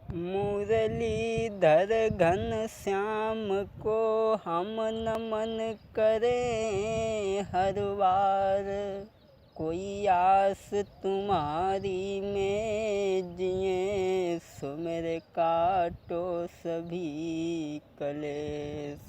मुरलीधर घनश्याम को हम नमन करें हर बार। कोई आस तुम्हारी में जिए सो मेरे काटो सभी कलेस।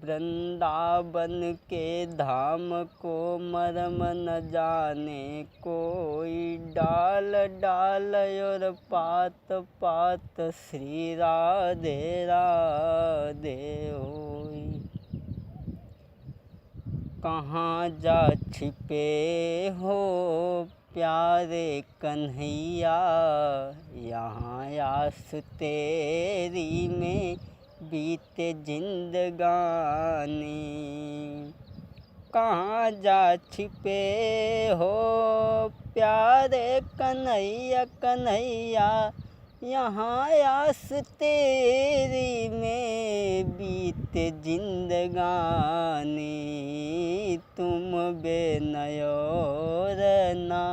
वृंदावन के धाम को मरम न जाने कोई, डाल डाल और पात पात श्री राधे राधे होई। कहाँ जा छिपे हो प्यारे कन्हैया, यहाँ आस तेरी में बीते जिंदगानी। कहाँ जा छिपे हो प्यारे कन्हैया कन्हैया, यहाँ आस तेरी में बीते जिंदगानी। तुम बेनयोर ना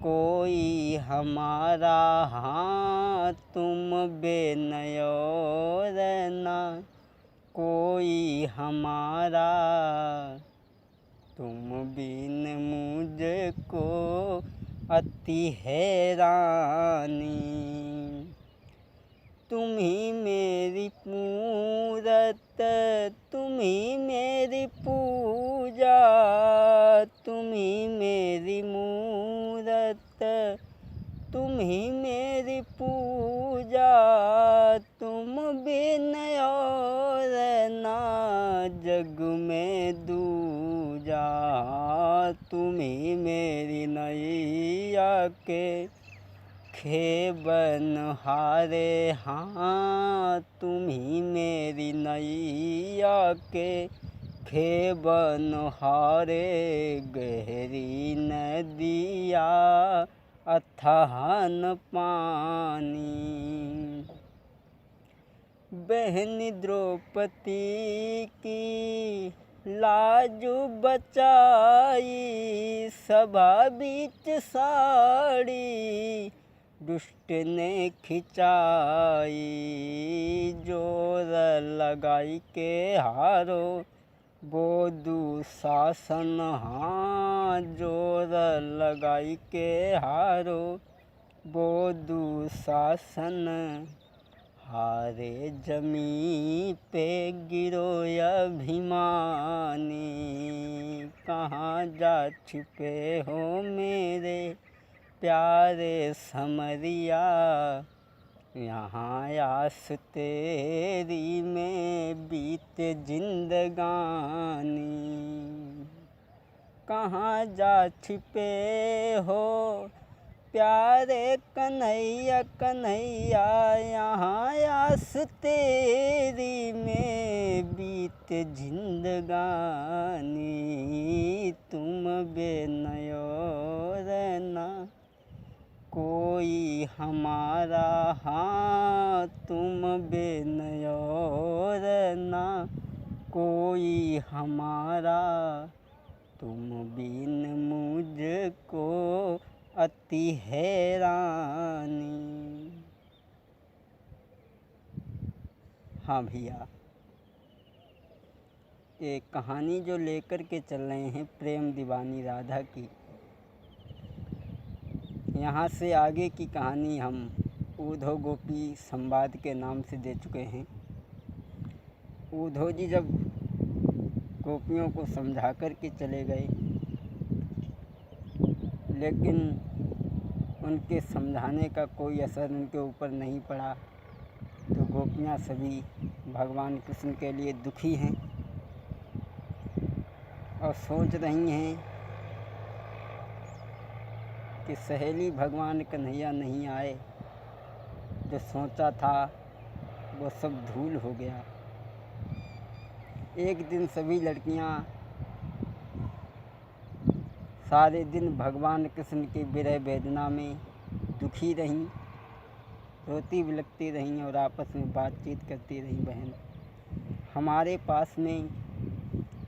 कोई हमारा, हाँ तुम बेनयोर ना कोई हमारा। तुम बिन मुझको अति हैरानी। तुम ही मेरी मूरत तुम ही मेरी पूजा, तुम ही मेरी मूरत तुम ही मेरी पूजा। तुम बिन और ना जग में दूजा, तुम ही मेरी नैया के खेबन हारे, हाँ तुम ही मेरी नैया के खेबन हारे। गहरी नदिया अथाहन पानी, बहन द्रौपदी की लाजू बचाई। सभा बीच साड़ी दुष्ट ने खिंचाई, जोर लगाई के हारो वो दुशासन, हाँ जोर लगाई के हारो वो दुशासन। हारे जमी पे गिरो अभिमानी, कहाँ जा छिपे हो मेरे प्यारे समरिया, यहाँ आस तेरी में बीते जिंदगानी। कहाँ जा छिपे हो प्यारे कन्हैया कन्हैया, यहाँ आस तेरी में बीते जिंदगानी। तुम बेनयोर ना कोई हमारा, हाँ तुम बेनयोर ना कोई हमारा। तुम बिन मुझको अति हैरानी। हाँ भैया, एक कहानी जो लेकर के चल रहे हैं प्रेम दीवानी राधा की, यहाँ से आगे की कहानी हम उद्धव गोपी संवाद के नाम से दे चुके हैं। उद्धव जी जब गोपियों को समझा कर के चले गए, लेकिन उनके समझाने का कोई असर उनके ऊपर नहीं पड़ा, तो गोपियाँ सभी भगवान कृष्ण के लिए दुखी हैं और सोच रही हैं कि सहेली भगवान कन्हैया नहीं आए, जो सोचा था वो सब धूल हो गया। एक दिन सभी लड़कियां सारे दिन भगवान कृष्ण की विरह वेदना में दुखी रहीं, रोती बिलखती रहीं और आपस में बातचीत करती रहीं। बहन, हमारे पास में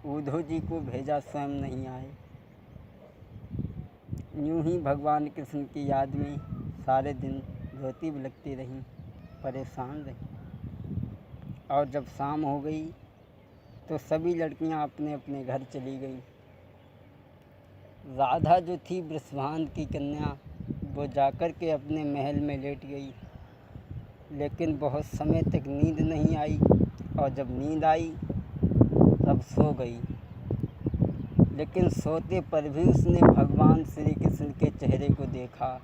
उद्धव जी को भेजा स्वयं नहीं आए। यूं ही भगवान कृष्ण की याद में सारे दिन रोती बिलखती रहीं, परेशान रहीं। और जब शाम हो गई तो सभी लड़कियां अपने अपने घर चली गईं। राधा जो थी वृषभान की कन्या, वो जाकर के अपने महल में लेट गई, लेकिन बहुत समय तक नींद नहीं आई, और जब नींद आई तब सो गई। लेकिन सोते पर भी उसने भगवान श्री कृष्ण के चेहरे को देखा।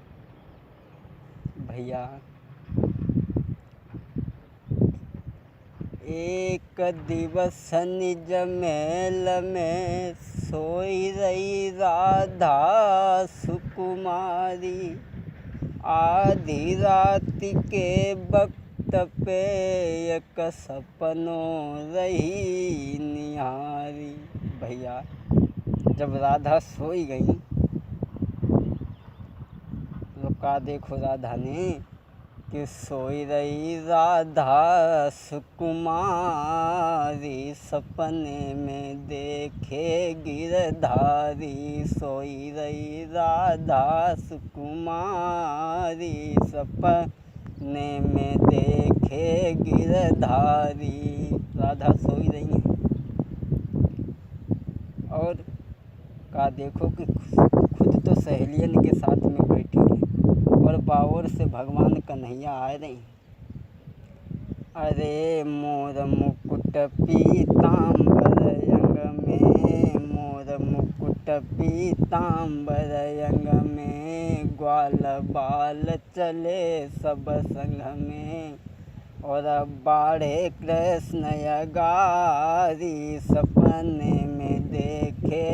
भैया, एक दिवस निज महल में सोई रही राधा सुकुमारी, आधी रात के वक्त पे एक सपनों रही निहारी। भैया, जब राधा सोई गई तो का देखो राधा ने कि सोई रही राधा सुकुमारी, सपने में देखे गिरधारी। सोई रही राधा सुकुमारी, सपने में देखे गिरधारी। राधा सोई रही है और का देखो कि खुद तो सहेलियन के साथ में बैठी है और बावर से भगवान कन्हैया आ रहे हैं। अरे मोर मुकुट पीताम्बर अंग में, मोर मुकुट पीताम्बर अंग में, ग्वाल बाल चले सब संग में, और बाढ़े कृष्ण अगारी, सपने में देखे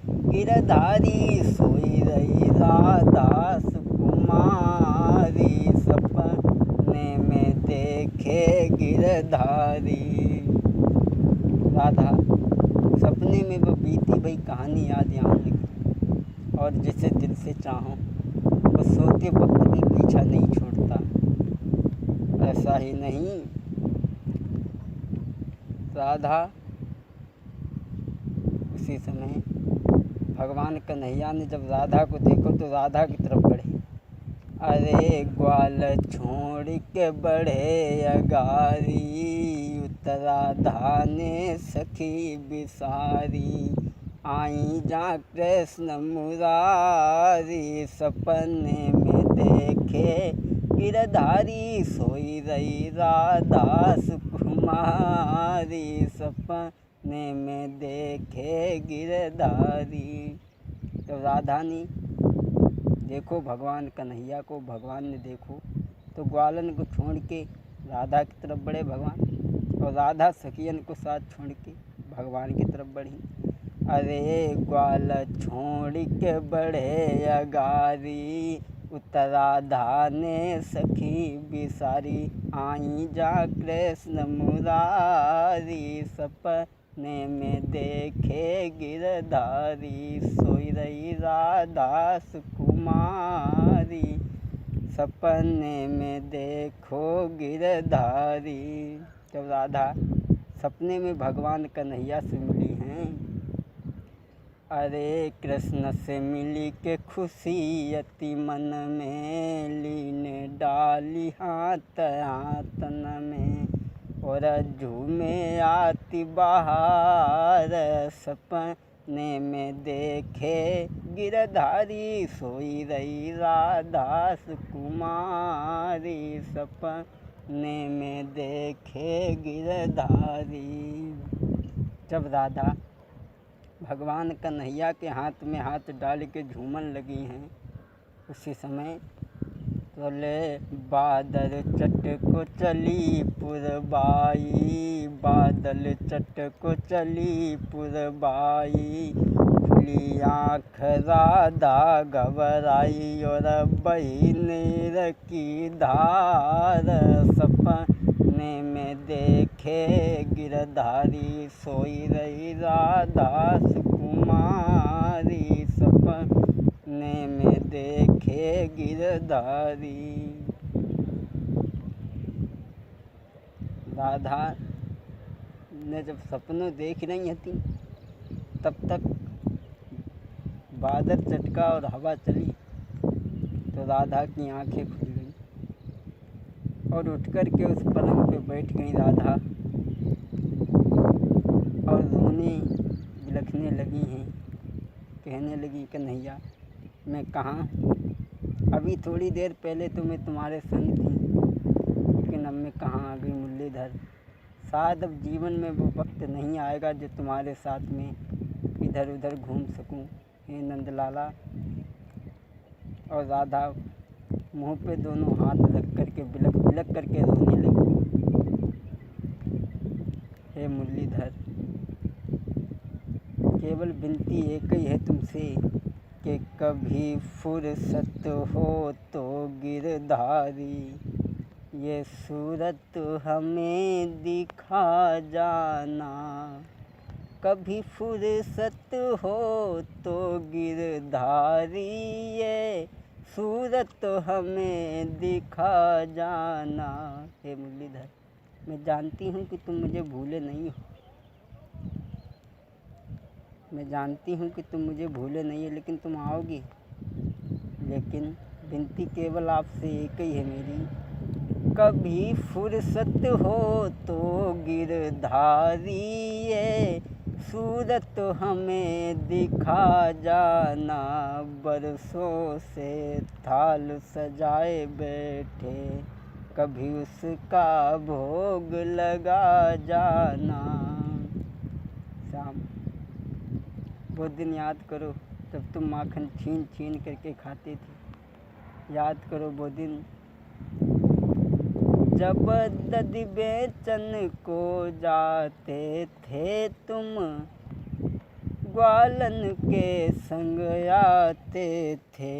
गिरधारी। सोई रही राधा सुकुमारी, सपने में देखे गिरधारी। राधा सपने में वो बीती भई कहानी याद आने लगी, और जिसे दिल से चाहो वो सोते वक्त भी पीछा नहीं छोड़ता। ऐसा ही नहीं, राधा उसी समय भगवान कन्हैया ने जब राधा को देखो तो राधा की तरफ बढ़े। अरे ग्वाल छोड़ के बढ़े अगारी, राधा ने सखी बिसारी, आई जा कृष्ण मुरारी, सपने में देखे गिरधारी। सोई रही राधा सुकुमारी, सपने में देखे गिरधारी। तो राधा ने देखो भगवान कन्हैया को, भगवान ने देखो तो ग्वालन को छोड़ के राधा की तरफ बढ़े भगवान, और राधा सखियन को साथ छोड़ के भगवान की तरफ बढ़ी। अरे ग्वाल छोड़ के बढ़े अगारी, राधा ने सखी बिसारी, आई जा कृष्ण मुरारी, सपने में देखे गिरधारी। सोई रही राधा सुकुमारी, सपने में देखो गिरधारी। जब राधा सपने में भगवान कन्हैया से मिली हैं, अरे कृष्ण से मिली के खुशी अति मन में, लीने डाली हाथ हाथन में, और झूमे आती बहार, सपने में देखे गिरधारी। सोई रही राधा सुकुमारी, सपने में देखे गिरधारी। जब राधा भगवान कन्हैया के हाथ में हाथ डाल के झूमन लगी हैं, उसी समय बोले बादल चट को चली पुरबाई, बादल चट को चली पुरबाई, खुली आँख राधा घबराई, और बही नीर की धार, सपने में देखे गिरधारी। सोई रही राधा सुकुमारी, सपने में देखे गिरधारी। राधा ने जब सपनों देख रही थी तब तक बादल चटका और हवा चली तो राधा की आंखें खुल गई। और उठ कर के उस पलंग पे बैठ गई राधा और रोने बिलखने लगी हैं। कहने लगी, कन्हैया मैं कहाँ, अभी थोड़ी देर पहले तो मैं तुम्हारे संग थी, लेकिन अब मैं कहाँ आ गई मुरलीधर। शायद अब जीवन में वो वक्त नहीं आएगा जो तुम्हारे साथ में इधर उधर घूम सकूं, हे नंदलाला। और राधा मुंह पे दोनों हाथ रख करके बिलख बिलख करके रोने लगी। हे मुरलीधर, केवल विनती एक ही है तुमसे कि कभी फुर्सत हो तो गिरधारी ये सूरत हमें दिखा जाना। कभी फुर्सत हो तो गिरधारी ये सूरत हमें दिखा जाना। हे मुरलीधर, मैं जानती हूँ कि तुम मुझे भूले नहीं हो, मैं जानती हूँ कि तुम मुझे भूले नहीं हो, लेकिन तुम आओगी। लेकिन विनती केवल आपसे एक ही है मेरी, कभी फुर्सत हो तो गिरधारी ये सूरत हमें दिखा जाना। बरसों से थाल सजाए बैठे कभी उसका भोग लगा जाना। शाम वो दिन याद करो जब तुम माखन छीन छीन करके खाते थे। याद करो वो दिन जब दधी बेचन को जाते थे तुम, ग्वालन के संग आते थे।